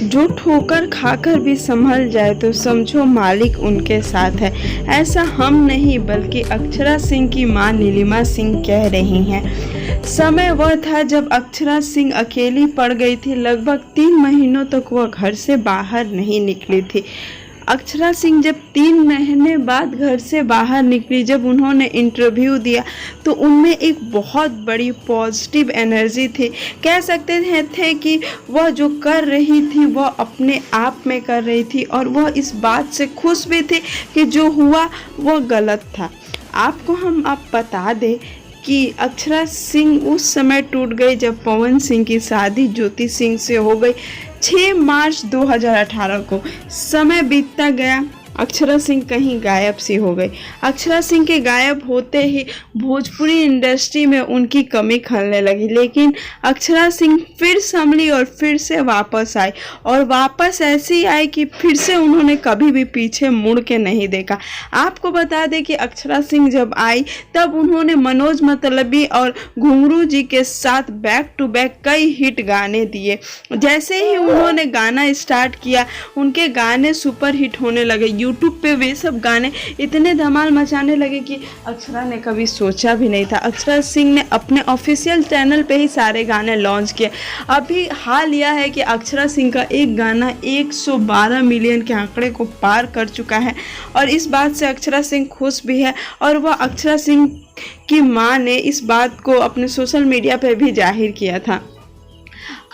जो ठोकर खाकर भी संभल जाए तो समझो मालिक उनके साथ है। ऐसा हम नहीं बल्कि अक्षरा सिंह की मां नीलिमा सिंह कह रही हैं। समय वह था जब अक्षरा सिंह अकेली पड़ गई थी। लगभग 3 महीनों तक वह घर से बाहर नहीं निकली थी। अक्षरा सिंह जब 3 महीने बाद घर से बाहर निकली, जब उन्होंने इंटरव्यू दिया तो उनमें एक बहुत बड़ी पॉजिटिव एनर्जी थी। कह सकते थे कि वह जो कर रही थी वह अपने आप में कर रही थी और वह इस बात से खुश भी थी कि जो हुआ वह गलत था। आपको हम अब बता दें कि अक्षरा सिंह उस समय टूट गई जब पवन सिंह की शादी ज्योति सिंह से हो गई 6 मार्च 2018 को। समय बीतता गया, अक्षरा सिंह कहीं गायब सी हो गई। अक्षरा सिंह के गायब होते ही भोजपुरी इंडस्ट्री में उनकी कमी खलने लगी, लेकिन अक्षरा सिंह फिर संभली और फिर से वापस आई और वापस ऐसी आई कि फिर से उन्होंने कभी भी पीछे मुड़ के नहीं देखा। आपको बता दें कि अक्षरा सिंह जब आई तब उन्होंने मनोज मतलबी और घुंगरू जी के साथ बैक टू बैक कई हिट गाने दिए। जैसे ही उन्होंने गाना स्टार्ट किया उनके गाने सुपर हिट होने लगे। यूट्यूब पे वे सब गाने इतने धमाल मचाने लगे कि अक्षरा ने कभी सोचा भी नहीं था। अक्षरा सिंह ने अपने ऑफिशियल चैनल पे ही सारे गाने लॉन्च किए। अभी हाल यह है कि अक्षरा सिंह का एक गाना 112 मिलियन के आंकड़े को पार कर चुका है और इस बात से अक्षरा सिंह खुश भी है और वह अक्षरा सिंह की मां ने इस बात को अपने सोशल मीडिया पर भी जाहिर किया था।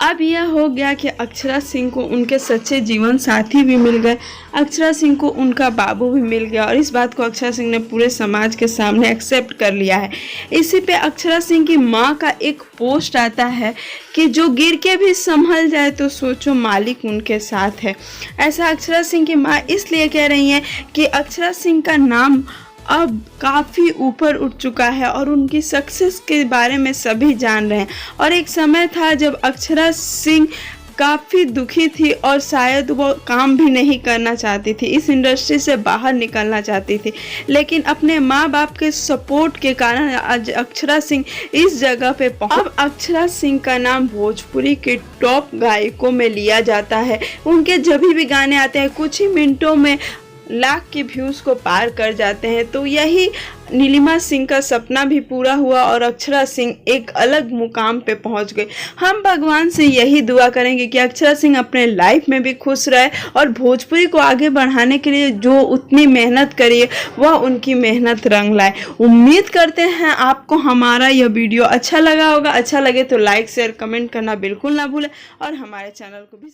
अब यह हो गया कि अक्षरा सिंह को उनके सच्चे जीवन साथी भी मिल गए, अक्षरा सिंह को उनका बाबू भी मिल गया और इस बात को अक्षरा सिंह ने पूरे समाज के सामने एक्सेप्ट कर लिया है। इसी पे अक्षरा सिंह की मां का एक पोस्ट आता है कि जो गिर के भी संभल जाए तो सोचो मालिक उनके साथ है। ऐसा अक्षरा सिंह की मां इसलिए कह रही हैं कि अक्षरा सिंह का नाम अब काफ़ी ऊपर उठ चुका है और उनकी सक्सेस के बारे में सभी जान रहे हैं। और एक समय था जब अक्षरा सिंह काफ़ी दुखी थी और शायद वो काम भी नहीं करना चाहती थी, इस इंडस्ट्री से बाहर निकलना चाहती थी, लेकिन अपने माँ बाप के सपोर्ट के कारण आज अक्षरा सिंह इस जगह पे अब अक्षरा सिंह का नाम भोजपुरी के टॉप गायकों में लिया जाता है। उनके जब भी गाने आते हैं कुछ ही मिनटों में लाख के व्यूज़ को पार कर जाते हैं। तो यही नीलिमा सिंह का सपना भी पूरा हुआ और अक्षरा सिंह एक अलग मुकाम पे पहुंच गई। हम भगवान से यही दुआ करेंगे कि अक्षरा सिंह अपने लाइफ में भी खुश रहे और भोजपुरी को आगे बढ़ाने के लिए जो उतनी मेहनत करी है वह उनकी मेहनत रंग लाए। उम्मीद करते हैं आपको हमारा यह वीडियो अच्छा लगा होगा। अच्छा लगे तो लाइक शेयर कमेंट करना बिल्कुल ना भूलें और हमारे चैनल को भी